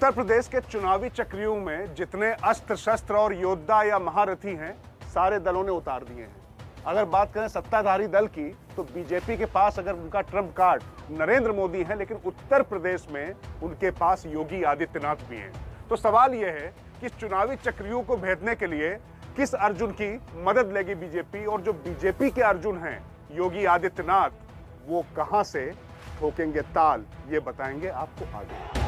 उत्तर प्रदेश के चुनावी चक्रियों में जितने अस्त्र शस्त्र और योद्धा या महारथी हैं, सारे दलों ने उतार दिए हैं। अगर बात करें सत्ताधारी दल की, तो बीजेपी के पास अगर उनका ट्रम्प कार्ड नरेंद्र मोदी है, लेकिन उत्तर प्रदेश में उनके पास योगी आदित्यनाथ भी हैं। तो सवाल यह है कि चुनावी चक्रियों को भेदने के लिए किस अर्जुन की मदद लेगी बीजेपी, और जो बीजेपी के अर्जुन हैं योगी आदित्यनाथ, वो कहां से ठोकेंगे ताल, ये बताएंगे आपको आगे।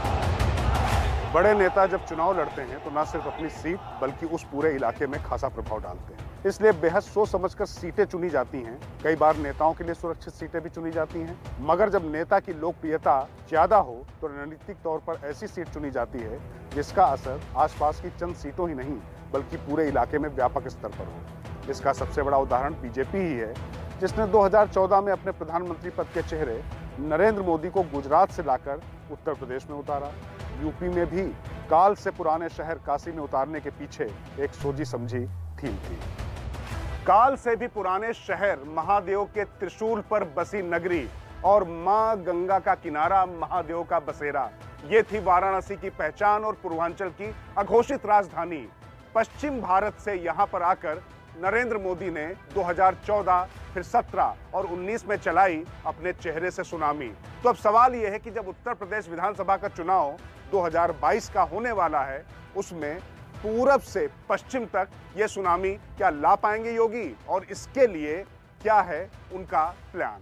बड़े नेता जब चुनाव लड़ते हैं तो न सिर्फ अपनी सीट बल्कि उस पूरे इलाके में खासा प्रभाव डालते हैं, इसलिए बेहद सोच समझकर सीटें चुनी जाती हैं। कई बार नेताओं के लिए सुरक्षित सीटें भी चुनी जाती हैं, मगर जब नेता की लोकप्रियता ज्यादा हो तो रणनीतिक तौर पर ऐसी सीट चुनी जाती है जिसका असर आसपास की चंद सीटों ही नहीं बल्कि पूरे इलाके में व्यापक स्तर पर हो। इसका सबसे बड़ा उदाहरण बीजेपी ही है, जिसने 2014 में अपने प्रधानमंत्री पद के चेहरे नरेंद्र मोदी को गुजरात से लाकर उत्तर प्रदेश में उतारा। यूपी में भी काल से पुराने शहर काशी में उतारने के पीछे एक सोची समझी थीम थी। काल से भी पुराने शहर, महादेव के त्रिशूल पर बसी नगरी और मां गंगा का किनारा, महादेव का बसेरा, ये थी वाराणसी की पहचान और पूर्वांचल की अघोषित राजधानी। पश्चिम भारत से यहां पर आकर नरेंद्र मोदी ने 2014, फिर 17 और 19 में चलाई अपने चेहरे से सुनामी। तो अब सवाल यह है कि जब उत्तर प्रदेश विधानसभा का चुनाव 2022 का होने वाला है, उसमें पूरब से पश्चिम तक ये सुनामी क्या ला पाएंगे योगी, और इसके लिए क्या है उनका प्लान।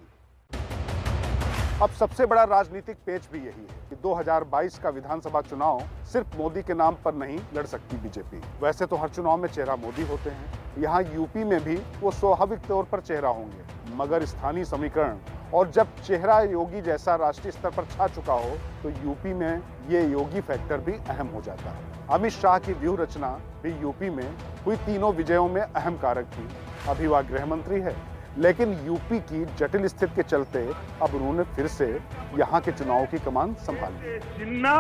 अब सबसे बड़ा राजनीतिक पेच भी यही है कि 2022 का विधानसभा चुनाव सिर्फ मोदी के नाम पर नहीं लड़ सकती बीजेपी। वैसे तो हर चुनाव में चेहरा मोदी होते हैं, यहाँ यूपी में भी वो स्वाभाविक तौर पर चेहरा होंगे, मगर स्थानीय समीकरण और जब चेहरा योगी जैसा राष्ट्रीय स्तर पर छा चुका हो तो यूपी में ये योगी फैक्टर भी अहम हो जाता है। अमित शाह की व्यूह रचना भी यूपी में हुई तीनों विजयों में अहम कारक थी। अभी वह गृह मंत्री है, लेकिन यूपी की जटिल स्थिति के चलते अब उन्होंने फिर से यहाँ के चुनाव की कमान संभाली। जिन्ना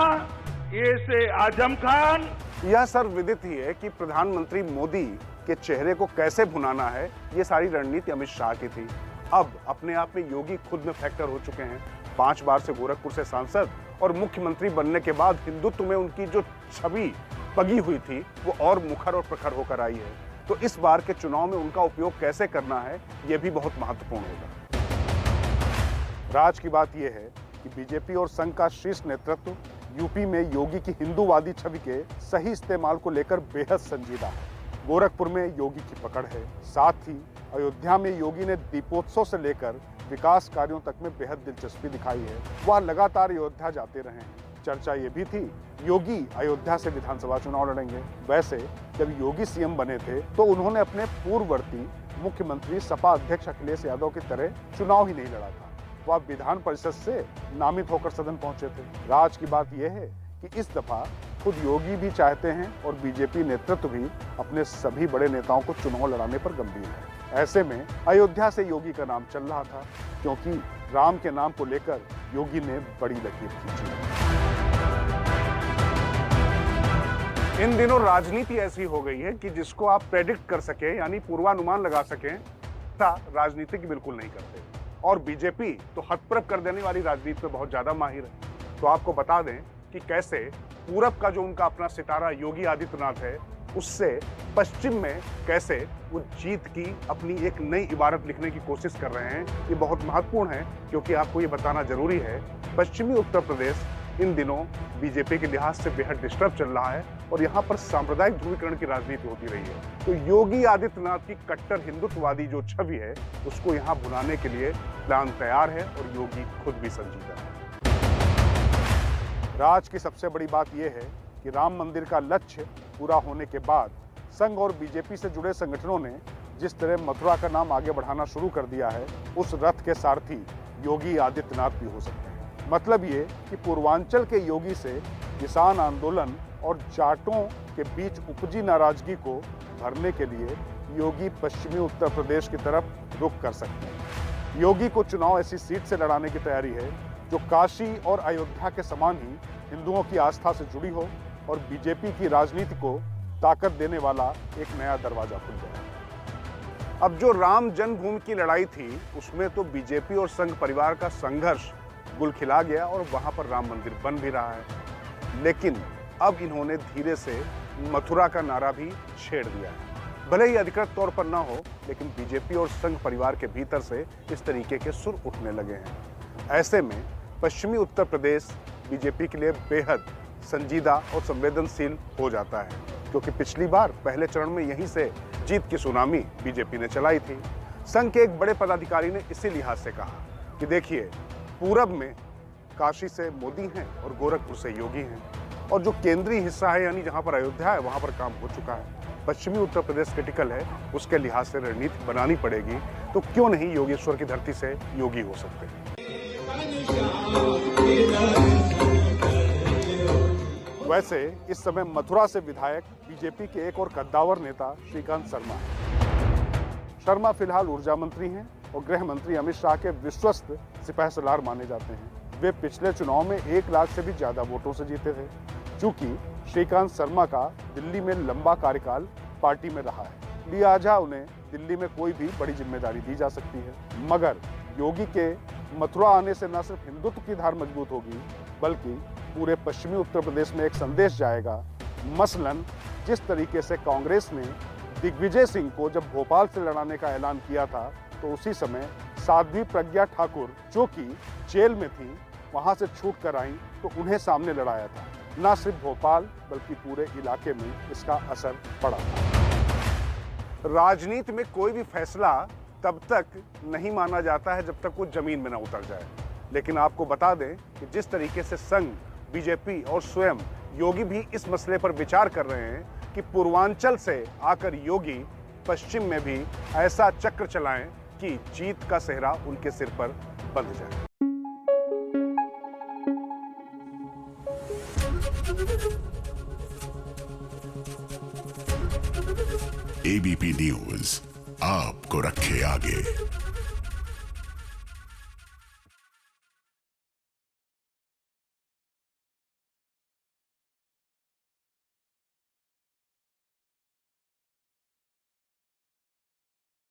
ये से आजम खान। यह सर्वविदित ही है कि प्रधानमंत्री मोदी के चेहरे को कैसे भुनाना है, ये सारी रणनीति अमित शाह की थी। अब अपने आप में योगी खुद में फैक्टर हो चुके हैं। 5 बार से गोरखपुर से सांसद और मुख्यमंत्री बनने के बाद हिंदुत्व में उनकी जो छवि पगी हुई थी वो और मुखर और प्रखर होकर आई है। तो इस बार के चुनाव में उनका उपयोग कैसे करना है, यह भी बहुत महत्वपूर्ण होगा। राज की बात यह है कि बीजेपी और संघ का शीर्ष नेतृत्व यूपी में योगी की हिंदूवादी छवि के सही इस्तेमाल को लेकर बेहद संजीदा है। गोरखपुर में योगी की पकड़ है, साथ ही अयोध्या में योगी ने दीपोत्सव से लेकर विकास कार्यों तक में बेहद दिलचस्पी दिखाई है। वह लगातार अयोध्या जाते रहे हैं। चर्चा ये भी थी योगी अयोध्या से विधानसभा चुनाव लड़ेंगे। वैसे जब योगी सीएम बने थे तो उन्होंने अपने पूर्ववर्ती मुख्यमंत्री सपा अध्यक्ष अखिलेश यादव की तरह चुनाव ही नहीं लड़ा था। वह विधान परिषद से नामित होकर सदन पहुंचे थे। राज की बात यह है कि इस दफा खुद योगी भी चाहते हैं और बीजेपी नेतृत्व भी अपने सभी बड़े नेताओं को चुनाव लड़ाने पर गंभीर है। ऐसे में अयोध्या से योगी का नाम चल रहा था, क्योंकि राम के नाम को लेकर योगी ने बड़ी लकीर खींची। इन दिनों राजनीति ऐसी हो गई है कि जिसको आप प्रेडिक्ट कर सके, यानी पूर्वानुमान लगा सकें, राजनीतिक बिल्कुल नहीं करते। और बीजेपी तो हतप्रभ कर देने वाली राजनीति में बहुत ज्यादा माहिर है। तो आपको बता दें कि कैसे पूरब का जो उनका अपना सितारा योगी आदित्यनाथ है, उससे पश्चिम में कैसे वो जीत की अपनी एक नई इबारत लिखने की कोशिश कर रहे हैं। ये बहुत महत्वपूर्ण है, क्योंकि आपको ये बताना जरूरी है, पश्चिमी उत्तर प्रदेश इन दिनों बीजेपी के लिहाज से बेहद डिस्टर्ब चल रहा है और यहाँ पर सांप्रदायिक ध्रुवीकरण की राजनीति होती रही है। तो योगी आदित्यनाथ की कट्टर हिंदुत्ववादी जो छवि है, उसको यहाँ भुनाने के लिए प्लान तैयार है और योगी खुद भी संजीदा है। राज की सबसे बड़ी बात यह है कि राम मंदिर का लक्ष्य पूरा होने के बाद संघ और बीजेपी से जुड़े संगठनों ने जिस तरह मथुरा का नाम आगे बढ़ाना शुरू कर दिया है, उस रथ के सारथी योगी आदित्यनाथ भी हो सकते हैं। मतलब ये कि पूर्वांचल के योगी से किसान आंदोलन और जाटों के बीच उपजी नाराजगी को भरने के लिए योगी पश्चिमी उत्तर प्रदेश की तरफ रुख कर सकते हैं। योगी को चुनाव ऐसी सीट से लड़ाने की तैयारी है जो काशी और अयोध्या के समान ही हिंदुओं की आस्था से जुड़ी हो और बीजेपी की राजनीति को ताकत देने वाला एक नया दरवाजा खुल जाए। अब जो राम जन्मभूमि की लड़ाई थी, उसमें तो बीजेपी और संघ परिवार का संघर्ष गुल खिला गया और वहां पर राम मंदिर बन भी रहा है। लेकिन अब इन्होंने धीरे से मथुरा का नारा भी छेड़ दिया है। भले ही अधिकृत तौर पर ना हो, लेकिन बीजेपी और संघ परिवार के भीतर से इस तरीके के सुर उठने लगे हैं। ऐसे में पश्चिमी उत्तर प्रदेश बीजेपी के लिए बेहद संजीदा और संवेदनशील हो जाता है, क्योंकि पिछली बार पहले चरण में यहीं से जीत की सुनामी बीजेपी ने चलाई थी। संघ के एक बड़े पदाधिकारी ने इसी लिहाज से कहा कि देखिए, पूरब में काशी से मोदी हैं और गोरखपुर से योगी हैं, और जो केंद्रीय हिस्सा है यानी जहां पर अयोध्या है वहां पर काम हो चुका है। पश्चिमी उत्तर प्रदेश क्रिटिकल है, उसके लिहाज से रणनीति बनानी पड़ेगी, तो क्यों नहीं योगेश्वर की धरती से योगी हो सकते हैं। वैसे इस समय मथुरा से विधायक बीजेपी के एक और कद्दावर नेता श्रीकांत शर्मा हैं। शर्मा फिलहाल ऊर्जा मंत्री हैं और गृह मंत्री अमित शाह के विश्वस्त सिपहसालार माने जाते हैं। वे पिछले चुनाव में 1 लाख से भी ज्यादा वोटों से जीते थे। चूंकि श्रीकांत शर्मा का दिल्ली में लंबा कार्यकाल पार्टी में रहा है, लिहाजा उन्हें दिल्ली में कोई भी बड़ी जिम्मेदारी दी जा सकती है। मगर योगी के मथुरा आने से न सिर्फ हिंदुत्व की धार मजबूत होगी, बल्कि पूरे पश्चिमी उत्तर प्रदेश में एक संदेश जाएगा। मसलन जिस तरीके से कांग्रेस ने दिग्विजय सिंह को जब भोपाल से लड़ाने का ऐलान किया था, तो उसी समय साध्वी प्रज्ञा ठाकुर, जो कि जेल में थी, वहां से छूट कर आई तो उन्हें सामने लड़ाया था। न सिर्फ भोपाल बल्कि पूरे इलाके में इसका असर पड़ा। राजनीति में कोई भी फैसला तब तक नहीं माना जाता है जब तक वो जमीन में ना उतर जाए। लेकिन आपको बता दें कि जिस तरीके से संघ, बीजेपी और स्वयं योगी भी इस मसले पर विचार कर रहे हैं कि पूर्वांचल से आकर योगी पश्चिम में भी ऐसा चक्र चलाएं कि जीत का सेहरा उनके सिर पर बंध जाए। एबीपी न्यूज आपको रखे आगे।